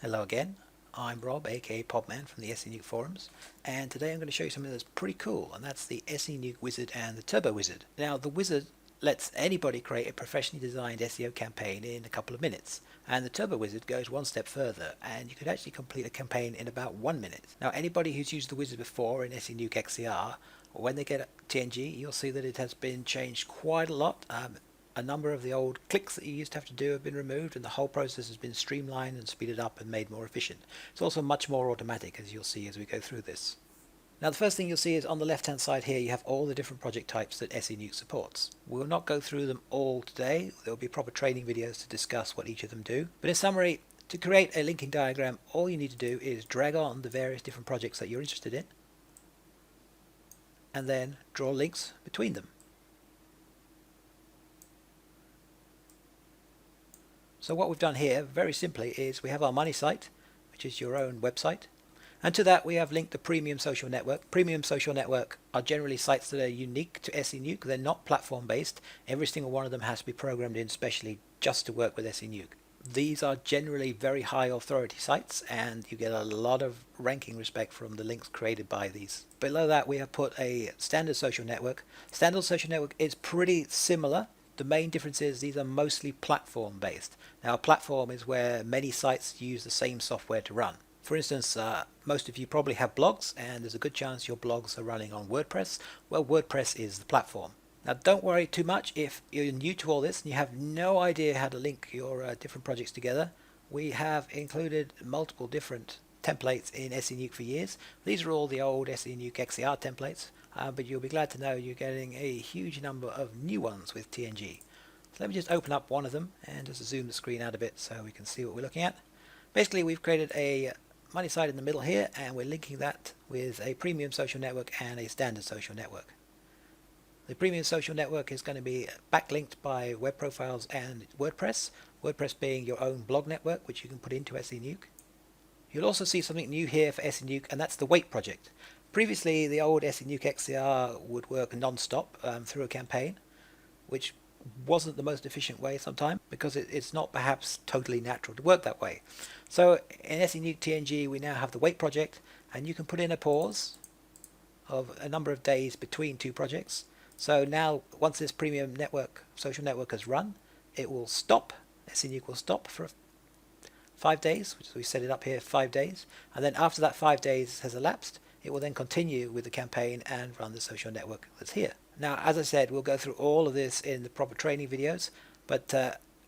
Hello again, I'm Rob, aka Podman from the SEnuke forums, and today I'm going to show you something that's pretty cool, and that's the SEnuke Wizard and the Turbo Wizard. Now, the Wizard lets anybody create a professionally designed SEO campaign in a couple of minutes, and the Turbo Wizard goes one step further, and you could actually complete a campaign in about 1 minute. Now, anybody who's used the Wizard before in SEnuke XCR, when they get TNG, you'll see that it has been changed quite a lot. A number of the old clicks that you used to have to do have been removed, and the whole process has been streamlined and speeded up and made more efficient. It's also much more automatic, as you'll see as we go through this. Now, the first thing you'll see is on the left hand side here you have all the different project types that SEnuke supports. We'll not go through them all today. There will be proper training videos to discuss what each of them do, but in summary, to create a linking diagram, all you need to do is drag on the various different projects that you're interested in and then draw links between them. So what we've done here, very simply, is we have our money site, which is your own website, and to that we have linked the Premium Social Network. Premium Social Network are generally sites that are unique to SEnuke. They're not platform based. Every single one of them has to be programmed in specially just to work with SEnuke. These are generally very high authority sites, and you get a lot of ranking respect from the links created by these. Below that we have put a standard social network. Standard social network is pretty similar. The main difference is these are mostly platform based. Now, a platform is where many sites use the same software to run. For instance, most of you probably have blogs, and there's a good chance your blogs are running on WordPress. Well, WordPress is the platform. Now, don't worry too much if you're new to all this and you have no idea how to link your different projects together. We have included multiple different templates in SEnuke for years. These are all the old SEnuke XCR templates. But you'll be glad to know you're getting a huge number of new ones with TNG. So let me just open up one of them and just zoom the screen out a bit so we can see what we're looking at. Basically, we've created a money site in the middle here, and we're linking that with a premium social network and a standard social network. The premium social network is going to be backlinked by web profiles and WordPress, WordPress being your own blog network, which you can put into SEnuke. You'll also see something new here for SEnuke, and that's the Wait project. Previously, the old SEnuke XCR would work non-stop through a campaign, which wasn't the most efficient way sometimes because it's not perhaps totally natural to work that way. So in SEnuke TNG, we now have the Wait project, and you can put in a pause of a number of days between two projects. So now, once this premium network, social network has run, it will stop. SEnuke will stop for 5 days, which we set it up here 5 days, and then after that 5 days has elapsed, it will then continue with the campaign and run the social network that's here. Now, as I said, we'll go through all of this in the proper training videos, but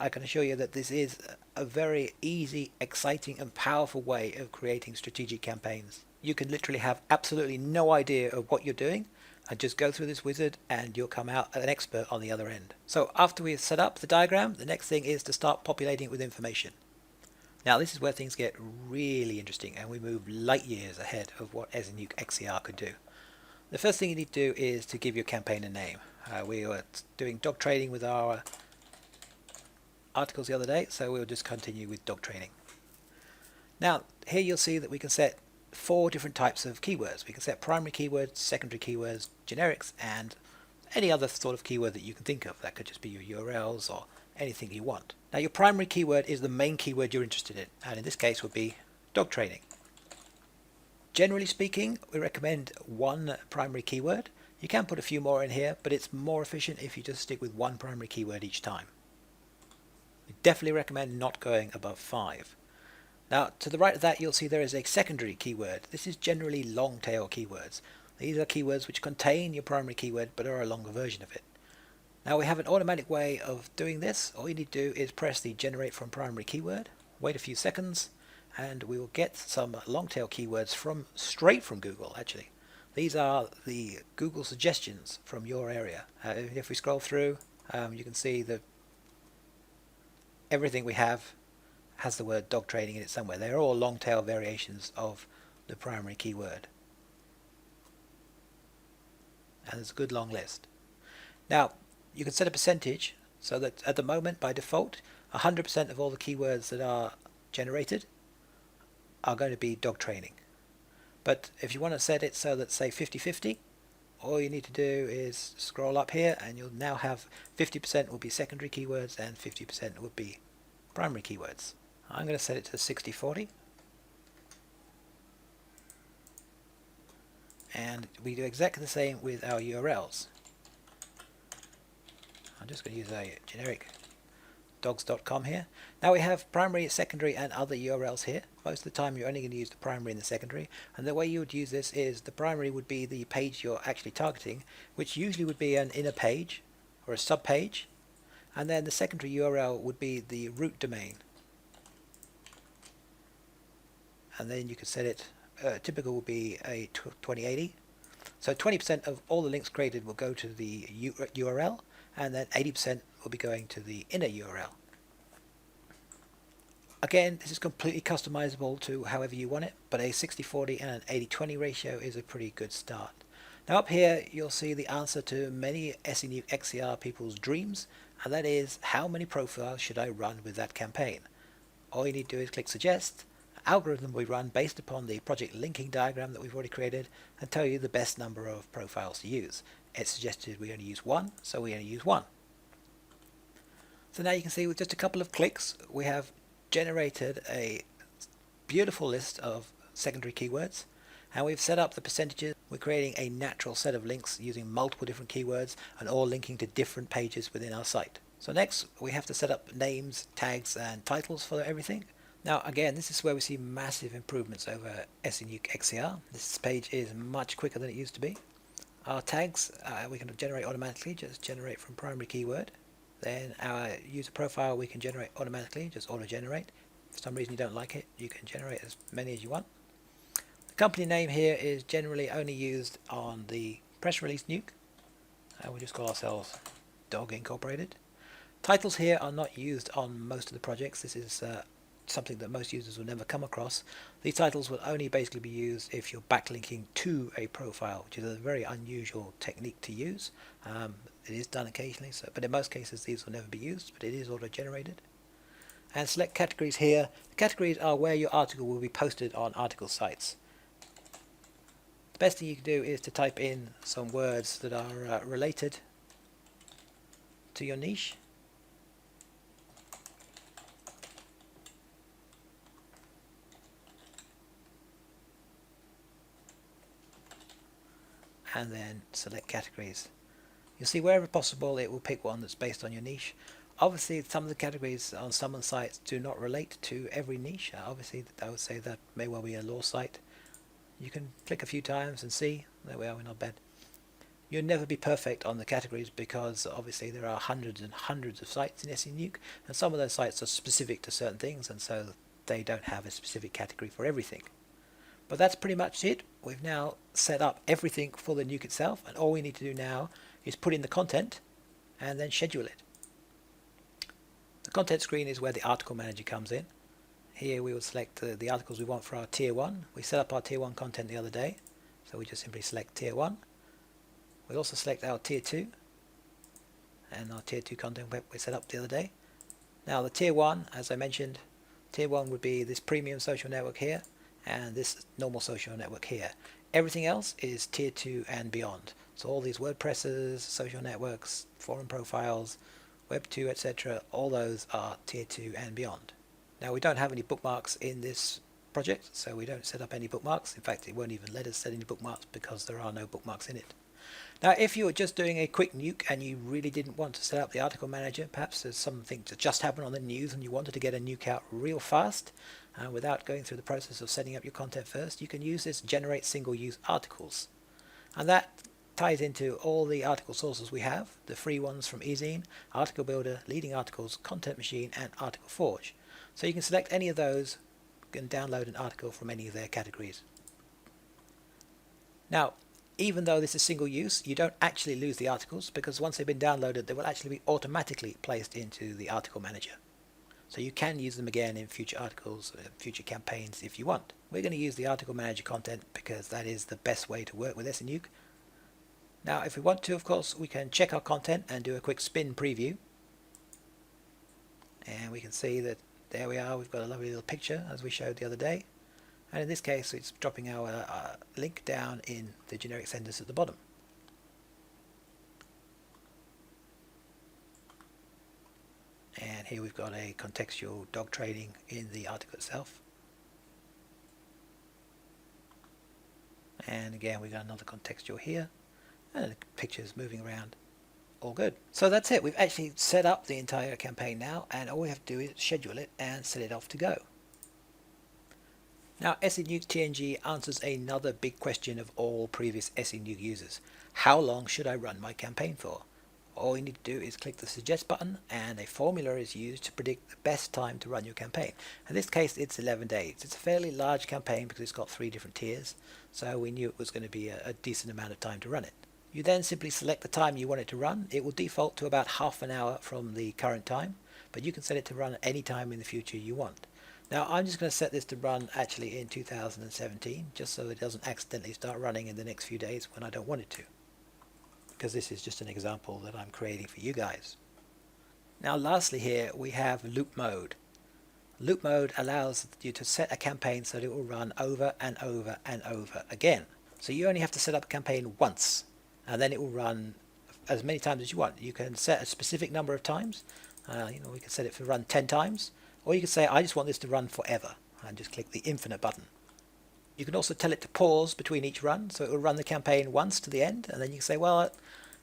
I can assure you that this is a very easy, exciting and powerful way of creating strategic campaigns. You can literally have absolutely no idea of what you're doing and just go through this wizard and you'll come out an expert on the other end. So after we've set up the diagram, the next thing is to start populating it with information. Now, this is where things get really interesting and we move light years ahead of what SEnuke XCR could do. The first thing you need to do is to give your campaign a name. We were doing dog training with our articles the other day, so we'll just continue with dog training. Now, here you'll see that we can set 4 different types of keywords. We can set primary keywords, secondary keywords, generics, and any other sort of keyword that you can think of. That could just be your URLs or anything you want. Now, your primary keyword is the main keyword you're interested in, and in this case would be dog training. Generally speaking, we recommend 1 primary keyword. You can put a few more in here, but it's more efficient if you just stick with 1 primary keyword each time. We definitely recommend not going above 5. Now, to the right of that, you'll see there is a secondary keyword. This is generally long tail keywords. These are keywords which contain your primary keyword but are a longer version of it. Now, we have an automatic way of doing this. All you need to do is press the generate from primary keyword, wait a few seconds, and we will get some long tail keywords straight from Google. Actually, these are the Google suggestions from your area. If we scroll through, you can see that everything we have has the word dog training in it somewhere. They're all long tail variations of the primary keyword, and there's a good long list. Now, you can set a percentage so that at the moment, by default, 100% of all the keywords that are generated are going to be dog training. But if you want to set it so that, say, 50-50, all you need to do is scroll up here and you'll now have 50% will be secondary keywords and 50% will be primary keywords. I'm going to set it to 60-40. And we do exactly the same with our URLs. I'm just going to use a generic dogs.com here. Now we have primary, secondary and other URLs here. Most of the time you're only going to use the primary and the secondary, and the way you would use this is the primary would be the page you're actually targeting, which usually would be an inner page or a sub page, and then the secondary URL would be the root domain, and then you could set it, typical would be a 2080. So 20% of all the links created will go to the URL, and then 80% will be going to the inner URL. Again, this is completely customizable to however you want it, but a 60-40 and an 80-20 ratio is a pretty good start. Now up here you'll see the answer to many SEnuke XCR people's dreams, and that is, how many profiles should I run with that campaign? All you need to do is click suggest. An algorithm will be run based upon the project linking diagram that we've already created and tell you the best number of profiles to use. It suggested we only use one, so we only use one. So now you can see with just a couple of clicks we have generated a beautiful list of secondary keywords, and we've set up the percentages. We're creating a natural set of links using multiple different keywords and all linking to different pages within our site. So next we have to set up names, tags and titles for everything. Now again, this is where we see massive improvements over SEnuke XCR. This page is much quicker than it used to be. Our tags we can generate automatically, just generate from primary keyword. Then our user profile we can generate automatically, just auto generate. If for some reason you don't like it, you can generate as many as you want. The company name here is generally only used on the press release nuke. We'll just call ourselves Dog Incorporated. Titles here are not used on most of the projects. This is something that most users will never come across. These titles will only basically be used if you're backlinking to a profile, which is a very unusual technique to use. It is done occasionally, but in most cases these will never be used, but it is auto-generated. And select categories here. The categories are where your article will be posted on article sites. The best thing you can do is to type in some words that are related to your niche. And then select categories. You'll see wherever possible it will pick one that's based on your niche. Obviously some of the categories on some of the sites do not relate to every niche. Obviously I would say that may well be a law site. You can click a few times and see. There we are, we're not bad. You'll never be perfect on the categories because obviously there are hundreds and hundreds of sites in SEnuke, and some of those sites are specific to certain things, and so they don't have a specific category for everything. But that's pretty much it. We've now set up everything for the nuke itself, and all we need to do now is put in the content and then schedule it. The content screen is where the article manager comes in. Here we will select the articles we want for our tier 1. We set up our tier 1 content the other day, so we just simply select tier 1. We also select our tier 2, and our tier 2 content we set up the other day. Now the tier 1, as I mentioned, tier 1 would be this premium social network here, and this normal social network here. Everything else is tier 2 and beyond. So all these WordPresses, social networks, forum profiles, Web 2, etc., all those are tier 2 and beyond. Now we don't have any bookmarks in this project, so we don't set up any bookmarks. In fact, it won't even let us set any bookmarks because there are no bookmarks in it. Now if you were just doing a quick nuke and you really didn't want to set up the article manager, perhaps there's something that just happened on the news and you wanted to get a nuke out real fast without going through the process of setting up your content first, you can use this generate single use articles. And that ties into all the article sources we have, the free ones from eZine, Article Builder, Leading Articles, Content Machine and Article Forge. So you can select any of those and download an article from any of their categories. Now even though this is single use, you don't actually lose the articles, because once they've been downloaded they will actually be automatically placed into the article manager. So you can use them again in future articles, future campaigns if you want. We're going to use the article manager content because that is the best way to work with SEnuke. Now if we want to, of course, we can check our content and do a quick spin preview. And we can see that there we are, we've got a lovely little picture as we showed the other day. And in this case it's dropping our link down in the generic sentence at the bottom. And here we've got a contextual dog trading in the article itself. And again, we got another contextual here, and the pictures moving around. All good. So that's it. We've actually set up the entire campaign now, and all we have to do is schedule it and set it off to go. Now, SEnuke TNG answers another big question of all previous SEnuke users. How long should I run my campaign for? All you need to do is click the suggest button, and a formula is used to predict the best time to run your campaign. In this case, it's 11 days. It's a fairly large campaign because it's got 3 different tiers, so we knew it was going to be a decent amount of time to run it. You then simply select the time you want it to run. It will default to about half an hour from the current time, but you can set it to run any time in the future you want. Now I'm just going to set this to run actually in 2017, just so it doesn't accidentally start running in the next few days when I don't want it to, because this is just an example that I'm creating for you guys. Now lastly here we have loop mode. Loop mode allows you to set a campaign so that it will run over and over and over again. So you only have to set up a campaign once, and then it will run as many times as you want. You can set a specific number of times. We can set it to run 10 times, or you can say I just want this to run forever, and just click the infinite button. You can also tell it to pause between each run, so it will run the campaign once to the end, and then you can say, well,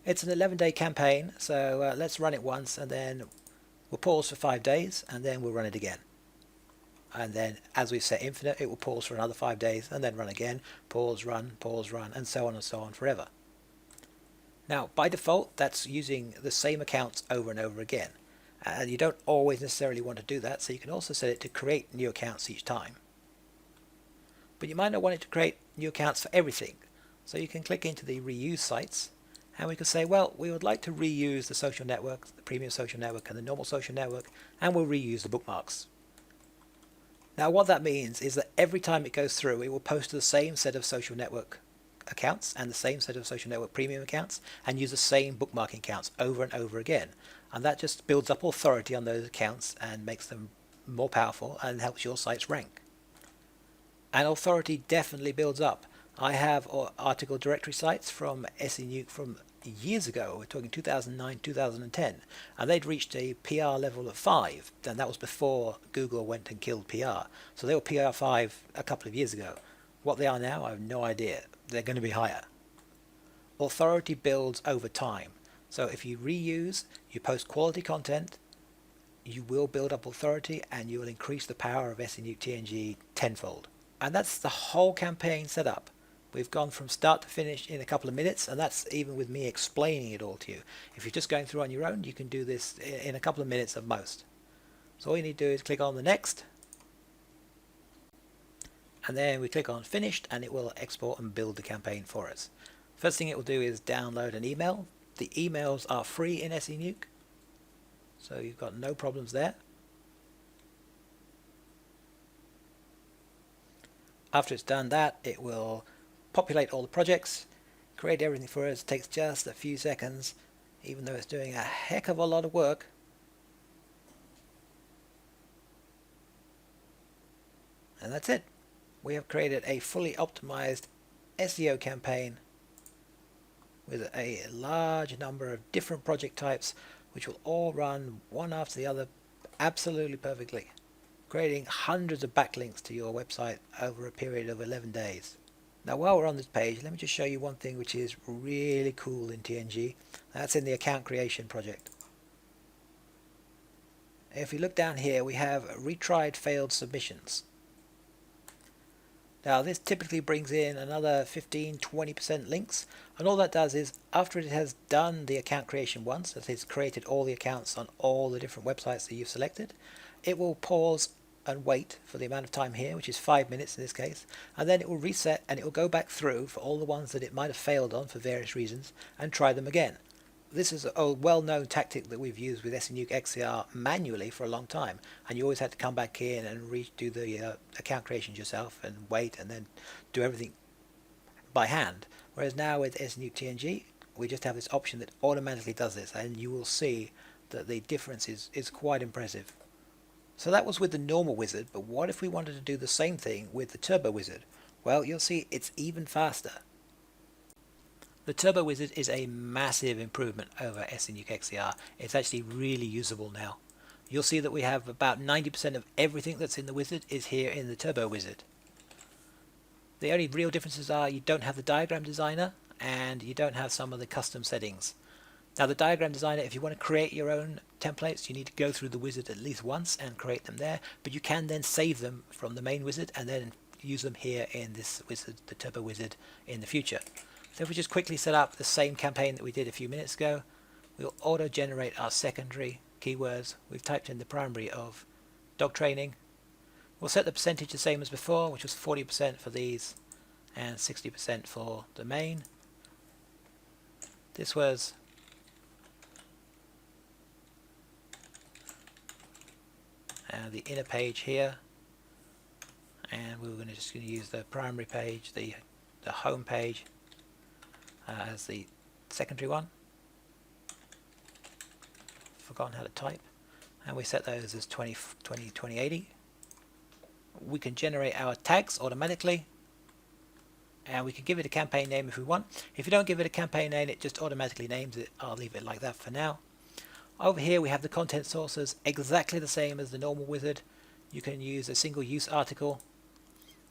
it's an 11-day campaign, so let's run it once, and then we'll pause for 5 days, and then we'll run it again. And then as we've set infinite, it will pause for another 5 days, and then run again, pause, run, and so on forever. Now, by default, that's using the same accounts over and over again. And you don't always necessarily want to do that, so you can also set it to create new accounts each time. But you might not want it to create new accounts for everything. So you can click into the reuse sites, and we can say, well, we would like to reuse the social network, the premium social network and the normal social network, and we'll reuse the bookmarks. Now what that means is that every time it goes through, it will post to the same set of social network accounts and the same set of social network premium accounts, and use the same bookmarking accounts over and over again. And that just builds up authority on those accounts and makes them more powerful and helps your sites rank. And authority definitely builds up. I have article directory sites from SEnuke from years ago. We're talking 2009, 2010, and they'd reached a PR level of 5, and that was before Google went and killed PR. So they were PR 5 a couple of years ago. What they are now, I have no idea. They're going to be higher. Authority builds over time. So if you reuse, you post quality content, you will build up authority, and you will increase the power of SEnuke TNG tenfold. And that's the whole campaign set up. We've gone from start to finish in a couple of minutes, and that's even with me explaining it all to you. If you're just going through on your own, you can do this in a couple of minutes at most. So all you need to do is click on the next, and then we click on finished, and it will export and build the campaign for us. First thing it will do is download an email. The emails are free in SEnuke, so you've got no problems there. After it's done that, it will populate all the projects, create everything for us. It takes just a few seconds, even though it's doing a heck of a lot of work. And that's it. We have created a fully optimized SEO campaign with a large number of different project types, which will all run one after the other absolutely perfectly, creating hundreds of backlinks to your website over a period of 11 days. Now while we're on this page, let me just show you one thing which is really cool in TNG. That's in the account creation project. If you look down here, we have retried failed submissions. Now this typically brings in another 15-20% links, and all that does is after it has done the account creation once, that it's created all the accounts on all the different websites that you've selected, it will pause and wait for the amount of time here, which is 5 minutes in this case, and then it will reset and it will go back through for all the ones that it might have failed on for various reasons and try them again. This is a well-known tactic that we've used with SEnuke XCR manually for a long time, and you always had to come back in and redo the account creations yourself and wait and then do everything by hand. Whereas now with SEnuke TNG, we just have this option that automatically does this, and you will see that the difference is quite impressive. So that was with the normal wizard, but what if we wanted to do the same thing with the turbo wizard? Well, you'll see it's even faster. The Turbo Wizard is a massive improvement over SEnuke XCR. It's actually really usable now. You'll see that we have about 90% of everything that's in the wizard is here in the Turbo Wizard. The only real differences are you don't have the diagram designer and you don't have some of the custom settings. Now the diagram designer, if you want to create your own templates, you need to go through the wizard at least once and create them there, but you can then save them from the main wizard and then use them here in this wizard, the turbo wizard, in the future. So if we just quickly set up the same campaign that we did a few minutes ago, we'll auto generate our secondary keywords. We've typed in the primary of dog training. We'll set the percentage the same as before, which was 40% for these and 60% for the main. This was the inner page here, and we were just going to use the primary page, the home page, as the secondary one. Forgotten how to type, and we set those as 2080. We can generate our tags automatically, and we can give it a campaign name if we want. If you don't give it a campaign name, it just automatically names it. I'll leave it like that for now. Over here we have the content sources, exactly the same as the normal wizard. You can use a single use article.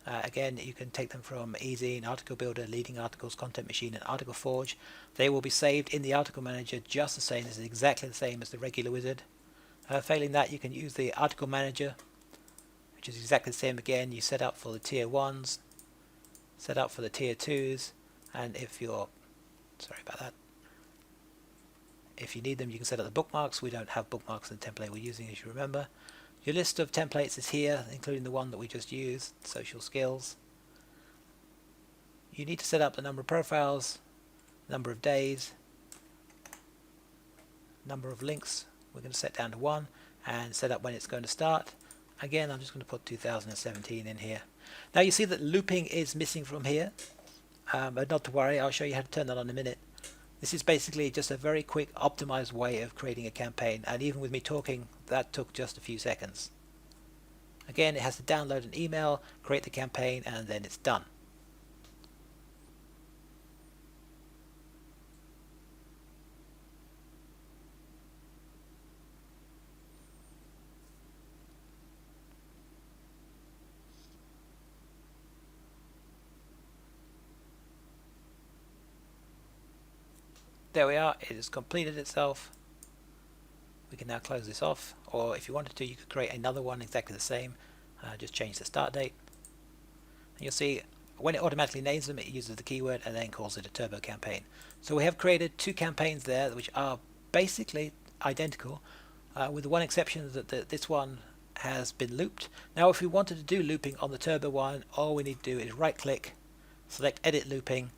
Again, you can take them from eZine, Article Builder, Leading Articles, Content Machine, and Article Forge. They will be saved in the Article Manager just the same. This is exactly the same as the regular wizard. Failing that, you can use the Article Manager, which is exactly the same again. You set up for the tier 1s, set up for the tier 2s, and if you're, sorry about that, if you need them, you can set up the bookmarks. We don't have bookmarks in the template we're using, as you remember. Your list of templates is here, including the one that we just used, social skills. You need to set up the number of profiles, number of days, number of links. We're going to set down to 1 and set up when it's going to start. Again, I'm just going to put 2017 in here. Now you see that looping is missing from here, but not to worry, I'll show you how to turn that on in a minute. This is basically just a very quick optimized way of creating a campaign, and even with me talking, that took just a few seconds. Again, it has to download an email, create the campaign, and then it's done. There we are, it has completed itself. We can now close this off, or if you wanted to, you could create another one exactly the same. Just change the start date. And you'll see when it automatically names them, it uses the keyword and then calls it a turbo campaign. So we have created 2 campaigns there which are basically identical, with the one exception that this one has been looped. Now if we wanted to do looping on the turbo one, all we need to do is right click, select edit looping,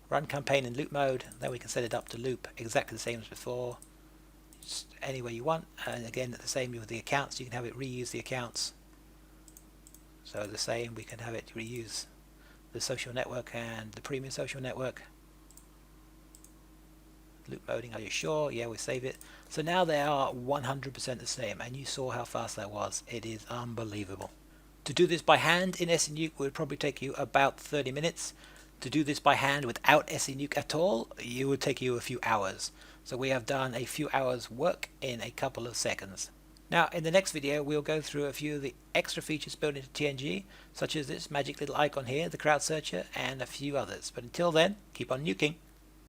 run campaign in loop mode, then we can set it up to loop exactly the same as before, just any way you want. And again, the same with the accounts, you can have it reuse the accounts. So the same, we can have it reuse the social network and the premium social network. Loop moding, are you sure? Yeah, we save it. So now they are 100% the same, and you saw how fast that was. It is unbelievable. To do this by hand in SEnuke would probably take you about 30 minutes. To do this by hand without SEnuke at all, it would take you a few hours. So we have done a few hours work in a couple of seconds. Now in the next video we'll go through a few of the extra features built into TNG, such as this magic little icon here, the crowd searcher, and a few others. But until then, keep on nuking.